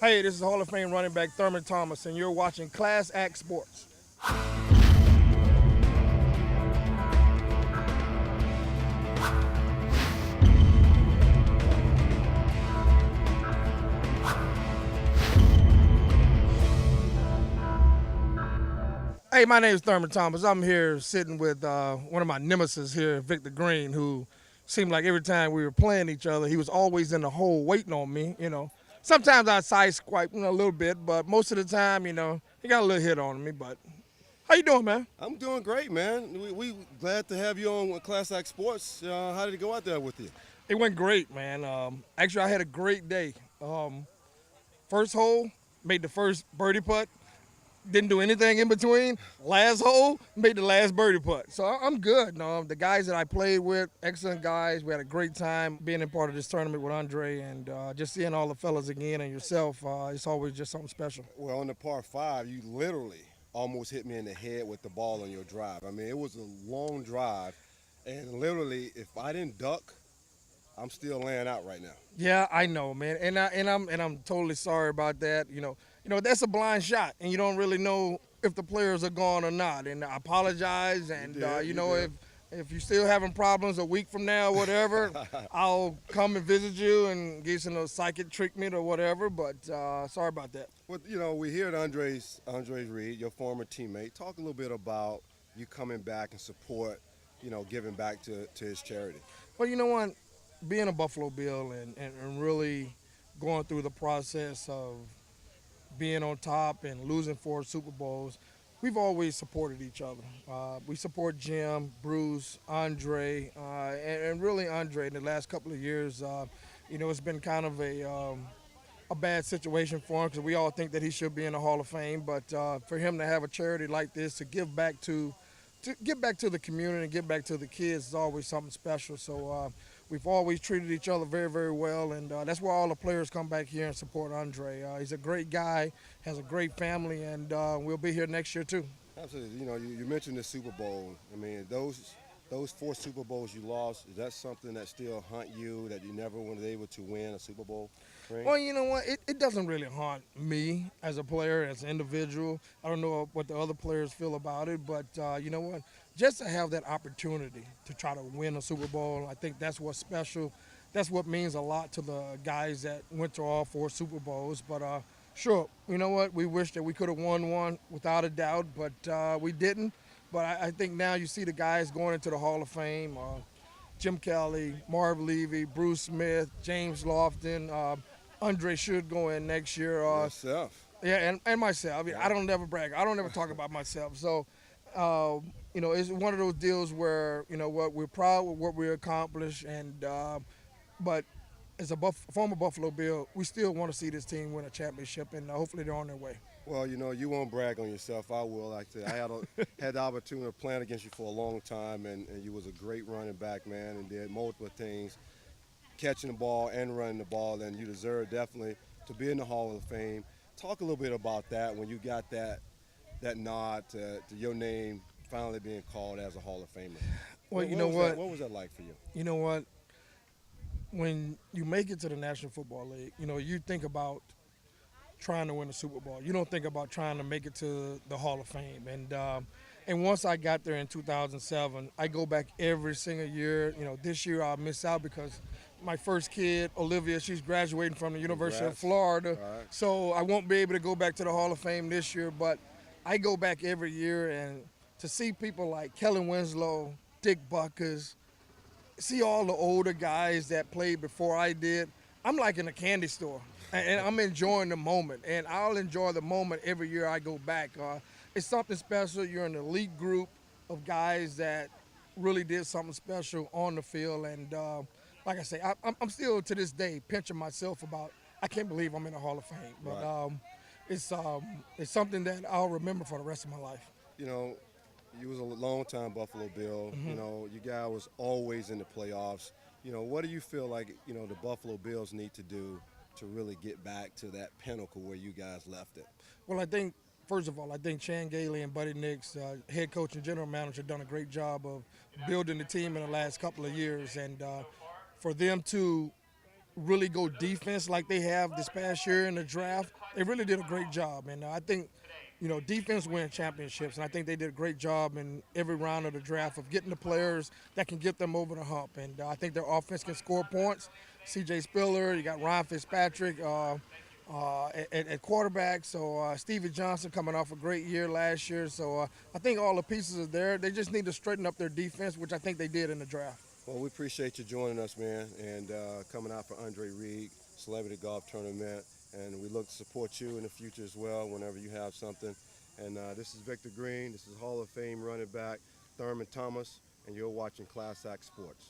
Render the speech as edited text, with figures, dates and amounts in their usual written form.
Hey, this is Hall of Fame running back Thurman Thomas, and you're watching Class Act Sports. Hey, my name is Thurman Thomas. I'm here sitting with one of my nemesis here, Victor Green, who seemed like every time we were playing each other, he was always in the hole waiting on me. Sometimes I side swipe a little bit, but most of the time, he got a little hit on me. But how you doing, man? I'm doing great, man. We glad to have you on with Class Act Sports. How did it go out there with you? It went great, man. Actually, I had a great day. First hole, made the first birdie putt. Didn't do anything in between. Last hole, made the last birdie putt. So I'm good. No, the guys that I played with, excellent guys. We had a great time being a part of this tournament with Andre, and just seeing all the fellas again and yourself. It's always just something special. Well, on the par five, you literally almost hit me in the head with the ball on your drive. I mean, it was a long drive, and literally, if I didn't duck, I'm still laying out right now. Yeah, I know, man, and I'm totally sorry about that. That's a blind shot, and you don't really know if the players are gone or not. And I apologize, and You did. if you're still having problems a week from now, or whatever, I'll come and visit you and get some psychic treatment or whatever. But sorry about that. Well, we hear at Andres Reed, your former teammate. Talk a little bit about you coming back and support, giving back to his charity. Well, you know what? Being a Buffalo Bill and really going through the process of being on top and losing 4 Super Bowls, we've always supported each other. We support Jim, Bruce, Andre, and really Andre in the last couple of years. It's been kind of a bad situation for him because we all think that he should be in the Hall of Fame. But for him to have a charity like this to give back to the community and give back to the kids is always something special. So we've always treated each other very, very well, and that's why all the players come back here and support Andre. He's a great guy, has a great family, and we'll be here next year too. Absolutely. You mentioned the Super Bowl. I mean, those 4 Super Bowls you lost, is that something that still haunt you, that you never were able to win a Super Bowl ring? Well, you know what? It doesn't really haunt me as a player, as an individual. I don't know what the other players feel about it, but you know what? Just to have that opportunity to try to win a Super Bowl, I think that's what's special. That's what means a lot to the guys that went to all 4 Super Bowls. But sure, you know what? We wish that we could have won one without a doubt, but we didn't. But I think now you see the guys going into the Hall of Fame. Jim Kelly, Marv Levy, Bruce Smith, James Lofton. Andre should go in next year. Yourself. Yeah, and myself. I mean, Yeah. I don't never brag. I don't ever talk about myself. So, it's one of those deals where what we're proud of what we accomplished, and but as a former Buffalo Bill, we still want to see this team win a championship, and hopefully they're on their way. Well, you won't brag on yourself. I will. Like I said, had the opportunity to play against you for a long time, and you was a great running back, man, and did multiple things, catching the ball and running the ball, and you deserve definitely to be in the Hall of Fame. Talk a little bit about that when you got that nod to your name finally being called as a Hall of Famer. Well, you know was what? What was that like for you? You know what? When you make it to the National Football League, you think about trying to win a Super Bowl. You don't think about trying to make it to the Hall of Fame. And once I got there in 2007, I go back every single year. This year I'll miss out because my first kid, Olivia, she's graduating from the University of Congrats. Florida. All right. So I won't be able to go back to the Hall of Fame this year, but I go back every year, and to see people like Kellen Winslow, Dick Buckers, see all the older guys that played before I did, I'm like in a candy store, and I'm enjoying the moment. And I'll enjoy the moment every year I go back. It's something special. You're in an elite group of guys that really did something special on the field. And like I say, I'm still to this day pinching myself about, I can't believe I'm in the Hall of Fame. But Right. it's something that I'll remember for the rest of my life. You know, you was a long-time Buffalo Bill. You guys was always in the playoffs. What do you feel like, the Buffalo Bills need to do to really get back to that pinnacle where you guys left it? Well, first of all, I think Chan Gailey and Buddy Nix, head coach and general manager, done a great job of building the team in the last couple of years. And for them to really go defense like they have this past year in the draft. They really did a great job, and I think, defense wins championships, and I think they did a great job in every round of the draft of getting the players that can get them over the hump. And I think their offense can score points. C.J. Spiller, you got Ryan Fitzpatrick at quarterback. So Stevie Johnson coming off a great year last year. So I think all the pieces are there. They just need to straighten up their defense, which I think they did in the draft. Well, we appreciate you joining us, man, and coming out for Andre Reed Celebrity Golf Tournament. And we look to support you in the future as well whenever you have something. And this is Victor Green. This is Hall of Fame running back Thurman Thomas, and you're watching Class Act Sports.